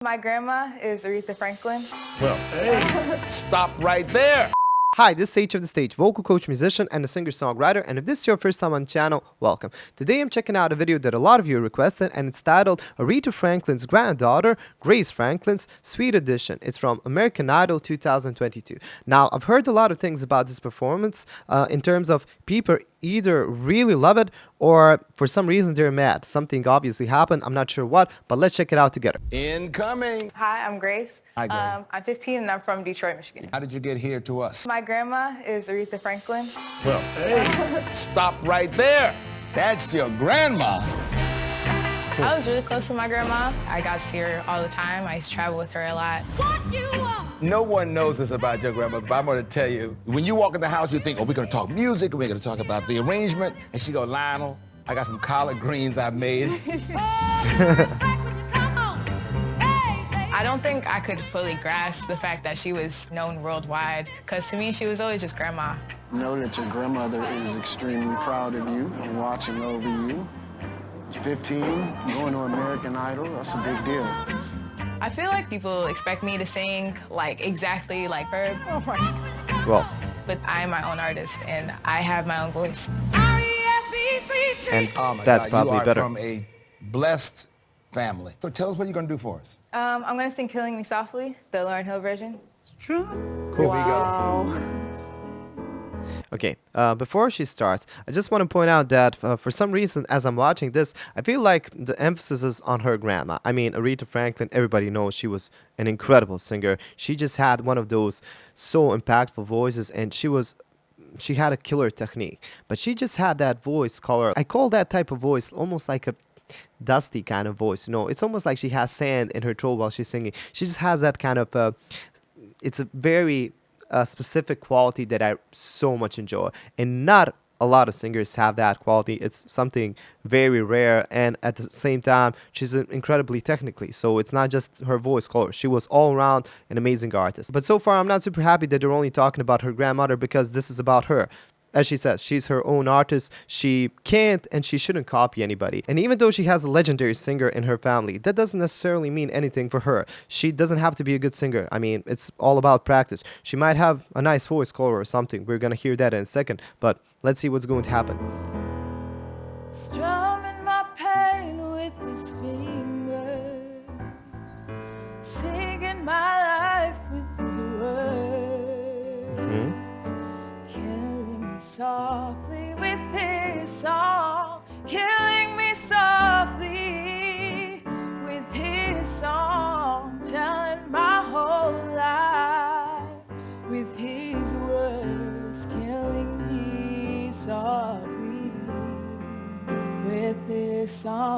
My grandma is Aretha Franklin. Well, hey, stop right there. Hi, this is H of the Stage, vocal coach, musician, and a singer-songwriter, and if this is your first time on the channel, welcome. Today I'm checking out a video that a lot of you requested, and it's titled Aretha Franklin's Granddaughter, Grace Franklin's Sweet Audition. It's from American Idol 2022. Now, I've heard a lot of things about this performance in terms of people either really love it or for some reason they're mad. Something obviously happened, I'm not sure what, but let's check it out together. Incoming. Hi, I'm Grace. Hi, Grace. I'm 15 and I'm from Detroit, Michigan. How did you get here to us? My grandma is Aretha Franklin. Well, hey, stop right there. That's your grandma. I was really close to my grandma. I got to see her all the time. I used to travel with her a lot. No one knows this about your grandma, but I'm going to tell you, when you walk in the house, you think, oh, we're going to talk music, we're going to talk about the arrangement, and she go, Lionel, I got some collard greens I made. I don't think I could fully grasp the fact that she was known worldwide, because to me, she was always just grandma. Know that your grandmother is extremely proud of you and watching over you. She's 15, going to American Idol, that's a big deal. I feel like people expect me to sing like exactly like her. Oh my. Well, But I'm my own artist and I have my own voice. and Oh my that's God, probably you are better. from a blessed family. So tell us what you're going to do for us. I'm going to sing Killing Me Softly, the Lauryn Hill version. Cool. Here we go. Okay, before she starts, I just want to point out that for some reason, as I'm watching this, I feel like the emphasis is on her grandma. I mean, Aretha Franklin, everybody knows she was an incredible singer. She just had one of those so impactful voices, and she had a killer technique. But she just had that voice color. I call that type of voice almost like a dusty kind of voice. You know, it's almost like she has sand in her throat while she's singing. She just has that kind of, it's a very specific quality that I so much enjoy, and not a lot of singers have that quality. It's something very rare, and at the same time she's incredibly technically, so it's not just her voice color. She was all around an amazing artist. But so far I'm not super happy that they're only talking about her grandmother, because this is about her. As she says, she's her own artist. She can't and she shouldn't copy anybody. And even though she has a legendary singer in her family, that doesn't necessarily mean anything for her. She doesn't have to be a good singer. I mean, it's all about practice. She might have a nice voice color or something. We're gonna hear that in a second, but let's see what's going to happen. Strumming my pain with his fingers, singing my life with his words, killing me softly with his song, killing me softly with his song, telling my whole life with his words, killing me softly with his song.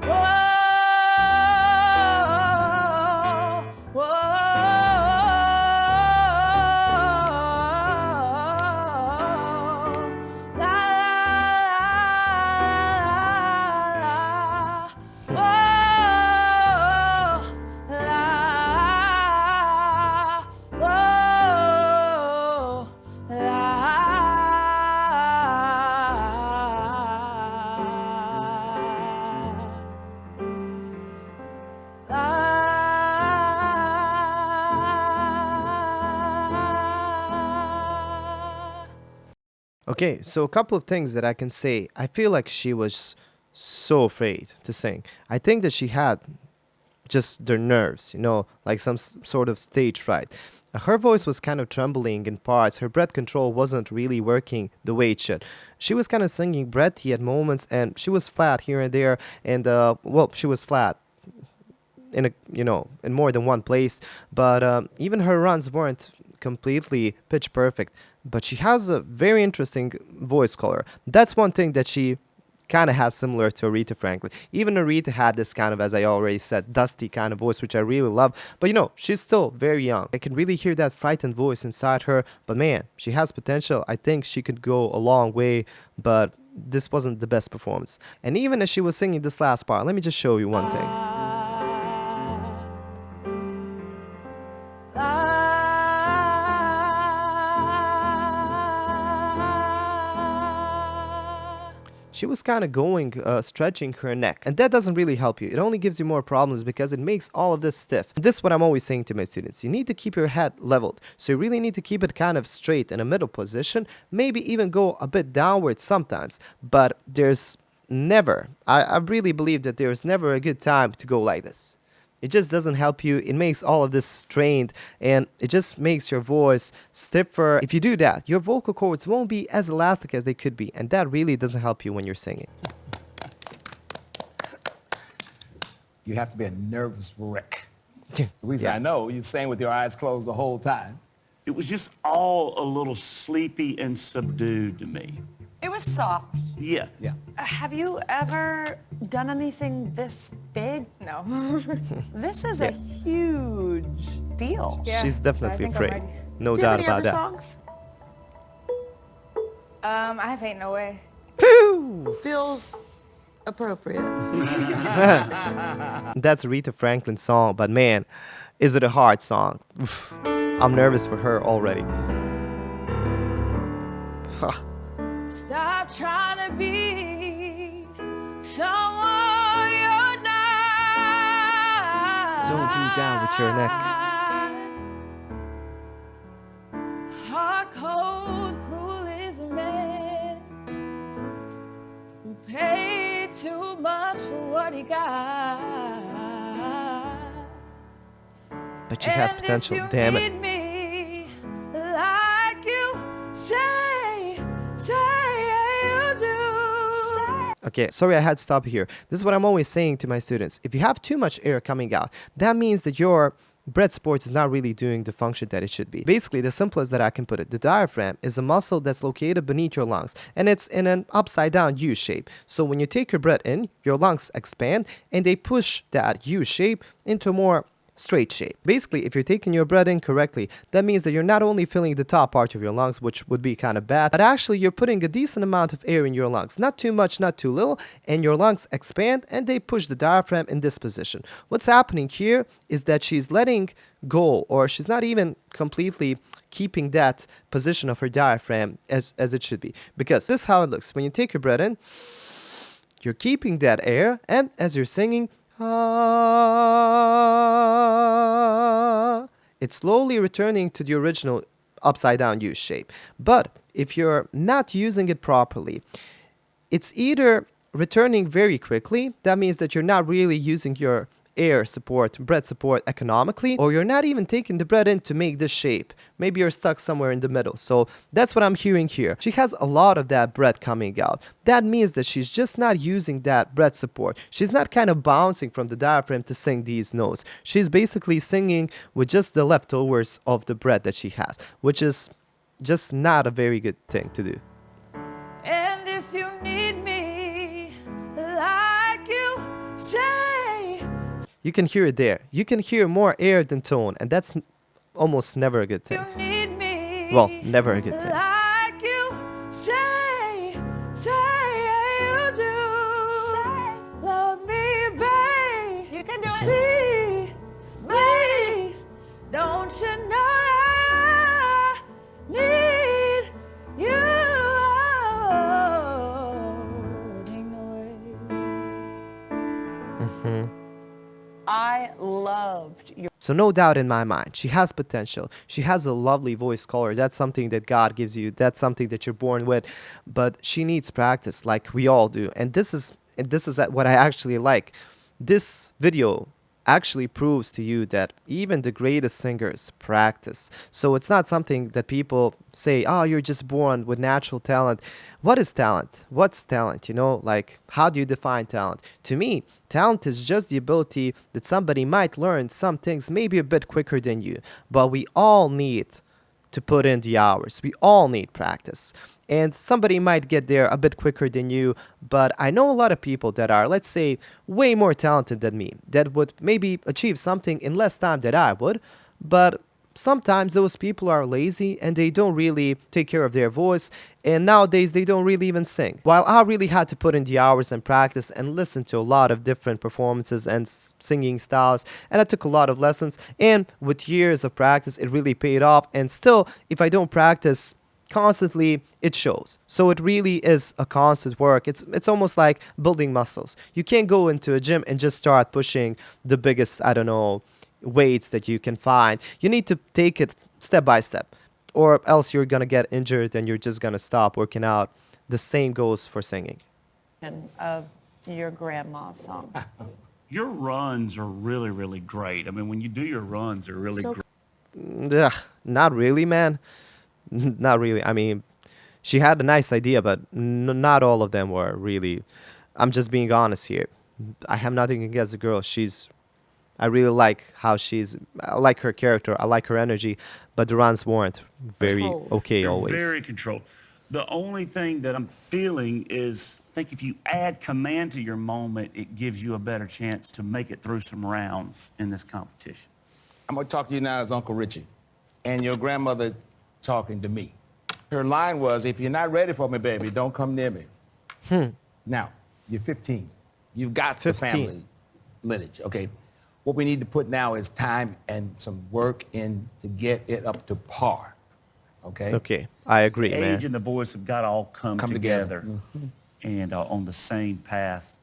Whoa, whoa, la, la, la, whoa, Okay, so a couple of things that I can say. I feel like she was so afraid to sing. I think that she had just their nerves, you know, like some sort of stage fright. Her voice was kind of trembling in parts. Her breath control wasn't really working the way it should. She was kind of singing breathy at moments, and she was flat here and there. And well, she was flat in a, you know, in more than one place. But even her runs weren't completely pitch perfect. But she has a very interesting voice color. That's one thing that she kind of has similar to Aretha Franklin. Even Aretha had this kind of, as I already said, dusty kind of voice, which I really love. But you know, she's still very young. I can really hear that frightened voice inside her. But man, she has potential. I think she could go a long way, but this wasn't the best performance. And even as she was singing this last part, let me just show you one thing. she was kind of going, stretching her neck. And that doesn't really help you. It only gives you more problems because it makes all of this stiff. And this is what I'm always saying to my students. You need to keep your head leveled. So you really need to keep it kind of straight in a middle position, maybe even go a bit downward sometimes. But there's never, I really believe that there's never a good time to go like this. It just doesn't help you. It makes all of this strained and it just makes your voice stiffer. If you do that, your vocal cords won't be as elastic as they could be. And that really doesn't help you when you're singing. You have to be a nervous wreck. Louisa, Yeah. I know you sang with your eyes closed the whole time. It was just all a little sleepy and subdued to me. It was soft. Yeah. Yeah. Have you ever done anything this big? No. This is a huge deal. Yeah, She's so I definitely think I'm afraid. ready. No Do you have doubt any about other that. songs? I have Ain't No Way. Phew! Feels appropriate. That's Aretha Franklin's song, but man, is it a hard song. Oof. I'm nervous for her already. Stop trying to be someone you're not. Don't do that with your neck. Hard, cold, cruel is a man who paid too much for what he got. But she has And if potential, you damn it. need me like you say you do. Okay, sorry I had to stop here. This is what I'm always saying to my students. If you have too much air coming out, that means that your breath support is not really doing the function that it should be. Basically, the simplest that I can put it, the diaphragm is a muscle that's located beneath your lungs, and it's in an upside down U shape. So when you take your breath in, your lungs expand, and they push that U shape into a more straight shape. Basically, if you're taking your breath in correctly, that means that you're not only filling the top part of your lungs, which would be kind of bad, but actually you're putting a decent amount of air in your lungs. Not too much, not too little, and your lungs expand and they push the diaphragm in this position. What's happening here is that she's letting go, or she's not even completely keeping that position of her diaphragm as it should be. Because this is how it looks. When you take your breath in, you're keeping that air, and as you're singing, it's slowly returning to the original upside down U shape. But if you're not using it properly, it's either returning very quickly, that means that you're not really using your air support, breath support economically, or you're not even taking the breath in to make this shape. Maybe you're stuck somewhere in the middle. So that's what I'm hearing here. She has a lot of that breath coming out. That means that she's just not using that breath support. She's not kind of bouncing from the diaphragm to sing these notes. She's basically singing with just the leftovers of the breath that she has, which is just not a very good thing to do. And if you need me like you say. You can hear it there. You can hear more air than tone, and that's almost never a good thing. You need me. Well, never a good thing. Like you say you do. Love me, babe. You can do it. Please, don't you know I need you? Ain't no way. I loved your So no doubt in my mind, she has potential. She has a lovely voice color. That's something that God gives you. That's something that you're born with. But she needs practice, like we all do. And this is what I actually like. This video actually proves to you that even the greatest singers practice. So it's not something that people say, oh, you're just born with natural talent. What is talent? What's talent? You know, like, how do you define talent? To me, talent is just the ability that somebody might learn some things maybe a bit quicker than you. But we all need to put in the hours. We all need practice. And somebody might get there a bit quicker than you, but I know a lot of people that are, let's say, way more talented than me, that would maybe achieve something in less time than I would, but sometimes those people are lazy and they don't really take care of their voice, and nowadays they don't really even sing. While I really had to put in the hours and practice and listen to a lot of different performances and singing styles, and I took a lot of lessons, and with years of practice it really paid off. And still, if I don't practice constantly, it shows. So it really is a constant work. It's almost like building muscles. You can't go into a gym and just start pushing the biggest, I don't know, weights that you can find. You need to take it step by step, or else you're gonna get injured and you're just gonna stop working out. The same goes for singing. Of your grandma's song. Your runs are really, really great. I mean, when you do your runs, they're really So- great. Ugh, not really, man. Not really. I mean, she had a nice idea, but not all of them were really. I'm just being honest here. I have nothing against the girl. I really like how I like her character. I like her energy, but the runs weren't very okay They're always. very controlled. The only thing that I'm feeling is, I think if you add command to your moment, it gives you a better chance to make it through some rounds in this competition. I'm gonna talk to you now as Uncle Richie, and your grandmother talking to me. Her line was, if you're not ready for me, baby, don't come near me. Now, you're 15. You've got 15. the family lineage, okay? What we need to put now is time and some work in to get it up to par, okay? Okay, I agree, Age man. and the voice have got to all come together. together and on the same path.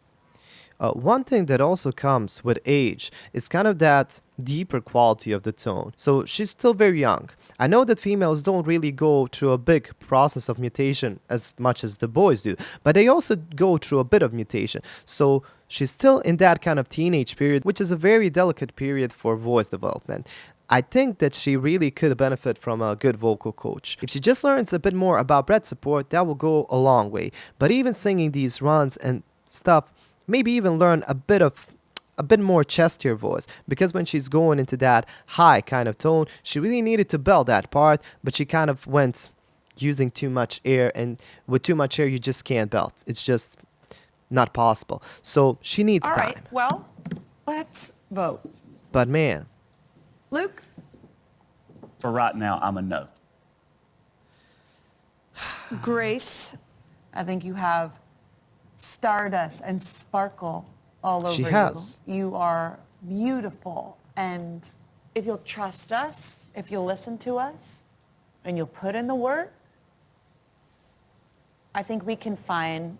One thing that also comes with age is kind of that deeper quality of the tone. So she's still very young. I know that females don't really go through a big process of mutation as much as the boys do, but they also go through a bit of mutation. So she's still in that kind of teenage period, which is a very delicate period for voice development. I think that she really could benefit from a good vocal coach. If she just learns a bit more about breath support, that will go a long way. But even singing these runs and stuff, maybe even learn a bit more chestier voice, because when she's going into that high kind of tone, she really needed to belt that part, but she kind of went using too much air, and with too much air you just can't belt. It's just not possible. So she needs All time. right, well, let's vote. But man, Luke? For right now, I'm a no. Grace, I think you have stardust and sparkle all over She you. has. You are beautiful. And if you'll trust us, if you'll listen to us, and you'll put in the work, I think we can find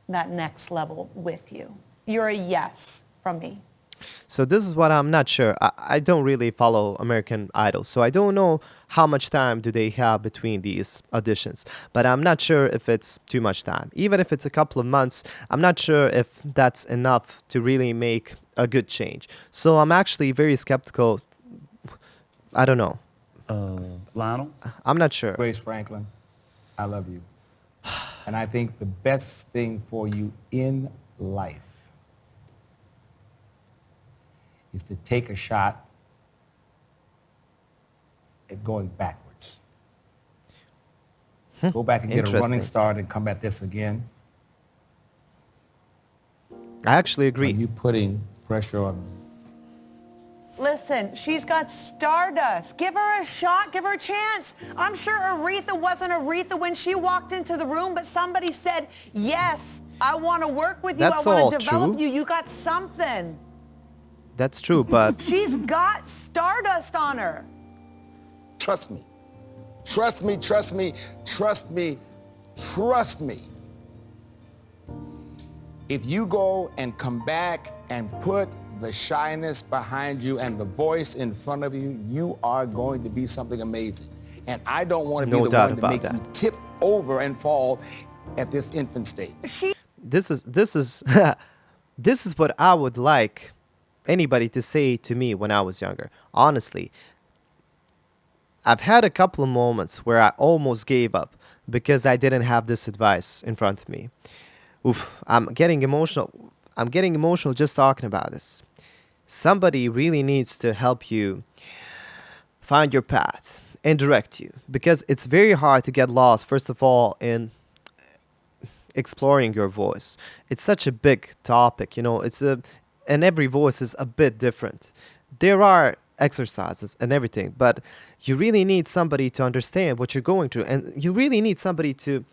that next level with you. You're a yes from me. so this is what I'm not sure. I don't really follow American Idol, so I don't know how much time do they have between these auditions. But I'm not sure if it's too much time. Even if it's a couple of months, I'm not sure if that's enough to really make a good change. So I'm actually very skeptical. I don't know. Lionel? I'm not sure. Grace Franklin, I love you. And I think the best thing for you in life is to take a shot at going backwards. Go back and get a running Interesting. start and come at this again. I actually Are agree. you putting pressure on me? Listen, she's got stardust. Give her a shot. Give her a chance. I'm sure Aretha wasn't Aretha when she walked into the room, but somebody said, yes, I want to work with you. That's I all want to develop true. you. You got something. That's true, but She's got stardust on her. Trust me. Trust me, trust me, trust me, trust me. If you go and come back and put the shyness behind you and the voice in front of you, you are going to be something amazing. And I don't want to No be the doubt one to about make that. you tip over and fall at this infant stage. this is this is what I would like anybody to say to me when I was younger. Honestly, I've had a couple of moments where I almost gave up because I didn't have this advice in front of me. Oof, I'm getting emotional. I'm getting emotional just talking about this. Somebody really needs to help you find your path and direct you, because it's very hard to get lost, first of all, in exploring your voice. It's such a big topic, you know. And every voice is a bit different. There are exercises and everything, but you really need somebody to understand what you're going through, and you really need somebody to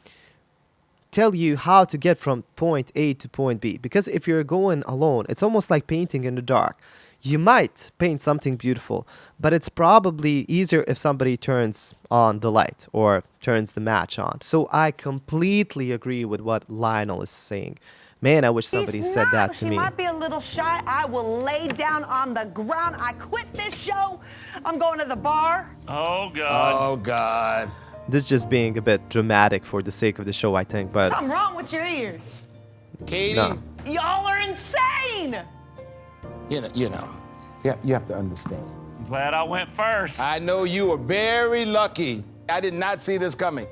tell you how to get from point A to point B. Because if you're going alone, it's almost like painting in the dark. You might paint something beautiful, but it's probably easier if somebody turns on the light or turns the match on. So I completely agree with what Lionel is saying. Man, I wish somebody She's said not. that to She me. might be a little shy. I will lay down on the ground. I quit this show. I'm going to the bar. Oh, God. Oh, God. This just being a bit dramatic for the sake of the show, I think, but Something wrong with your ears. Katie, no. Y'all are insane. you have to understand. I'm glad I went first. I know you were very lucky. I did not see this coming.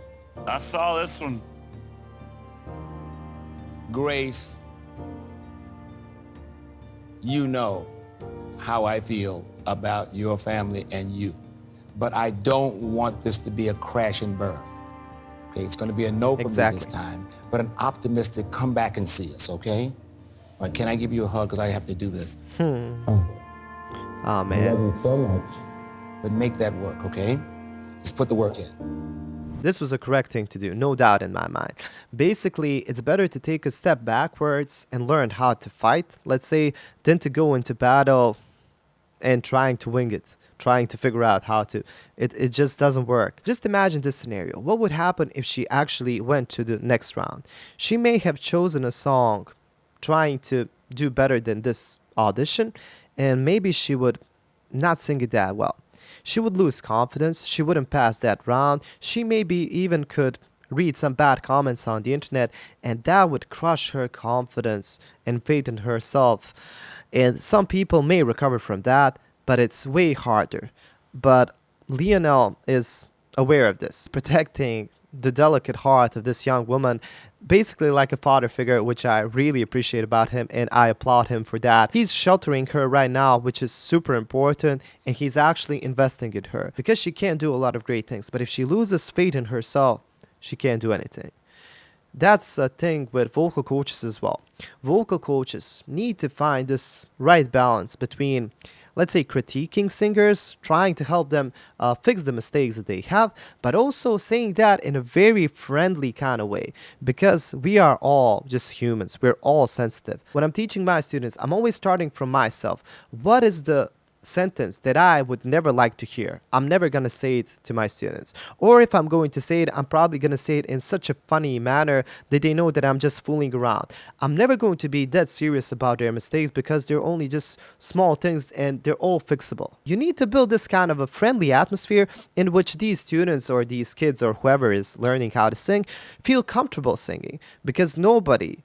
I saw this one. Grace, you know how I feel about your family and you. But I don't want this to be a crash and burn. Okay, it's going to be a no for me this time, but an optimistic come back and see us, okay? All right, can I give you a hug because I have to do this? Oh, I man. love you so much. But make that work, okay? Just put the work in. This was a correct thing to do, no doubt in my mind. Basically, it's better to take a step backwards and learn how to fight, let's say, than to go into battle and trying to wing it, trying to figure out how to. It just doesn't work. Just imagine this scenario. What would happen if she actually went to the next round? She may have chosen a song trying to do better than this audition, and maybe she would not sing it that well. She would lose confidence, she wouldn't pass that round, she maybe even could read some bad comments on the internet, and that would crush her confidence and faith in herself. And some people may recover from that, but it's way harder. But Lionel is aware of this, protecting the delicate heart of this young woman, basically like a father figure, which I really appreciate about him, and I applaud him for that. He's sheltering her right now, which is super important, and he's actually investing in her because she can't do a lot of great things. But if she loses faith in herself, she can't do anything. That's a thing with vocal coaches as well. Vocal coaches need to find this right balance between, let's say, critiquing singers, trying to help them fix the mistakes that they have, but also saying that in a very friendly kind of way, because we are all just humans. We're all sensitive. When I'm teaching my students, I'm always starting from myself. What is the sentence that I would never like to hear? I'm never going to say it to my students. Or if I'm going to say it, I'm probably going to say it in such a funny manner that they know that I'm just fooling around. I'm never going to be dead serious about their mistakes because they're only just small things and they're all fixable. You need to build this kind of a friendly atmosphere in which these students or these kids or whoever is learning how to sing feel comfortable singing, because nobody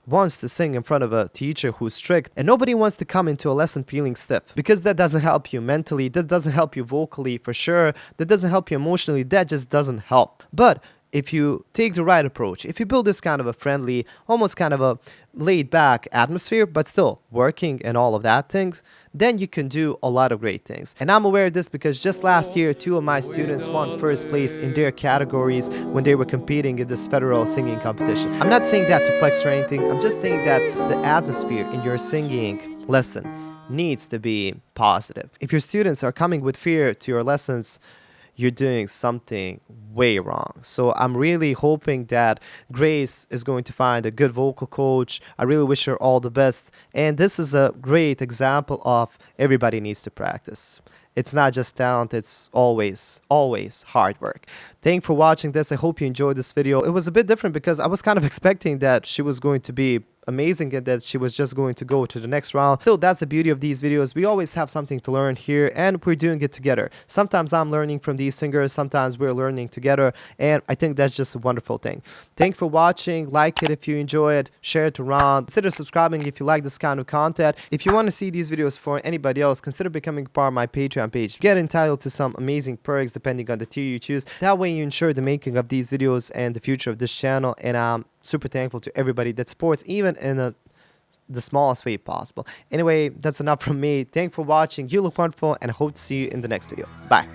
wants to sing in front of a teacher who's strict, and nobody wants to come into a lesson feeling stiff, because that doesn't help you mentally, that doesn't help you vocally for sure, that doesn't help you emotionally, that just doesn't help. But if you take the right approach, if you build this kind of a friendly, almost kind of a laid back atmosphere, but still working and all of that things, then you can do a lot of great things. And I'm aware of this because just last year, 2 of my students won first place in their categories when they were competing in this federal singing competition. I'm not saying that to flex or anything, I'm just saying that the atmosphere in your singing lesson needs to be positive. If your students are coming with fear to your lessons, you're doing something way wrong. So I'm really hoping that Grace is going to find a good vocal coach. I really wish her all the best. And this is a great example of everybody needs to practice. It's not just talent, it's always hard work. Thanks for watching this. I hope you enjoyed this video. It was a bit different because I was kind of expecting that she was going to be amazing and that she was just going to go to the next round. Still, that's the beauty of these videos. We always have something to learn here and we're doing it together. Sometimes I'm learning from these singers, sometimes we're learning together, and I think that's just a wonderful thing. Thanks for watching. Like it if you enjoy it, share it around, consider subscribing if you like this kind of content. If you want to see these videos for anybody else, consider becoming part of my Patreon page. Get entitled to some amazing perks depending on the tier you choose. That way you ensure the making of these videos and the future of this channel, and I'm super thankful to everybody that supports even in the smallest way possible. Anyway, that's enough from me. Thanks for watching. You look wonderful, and I hope to see you in the next video. Bye.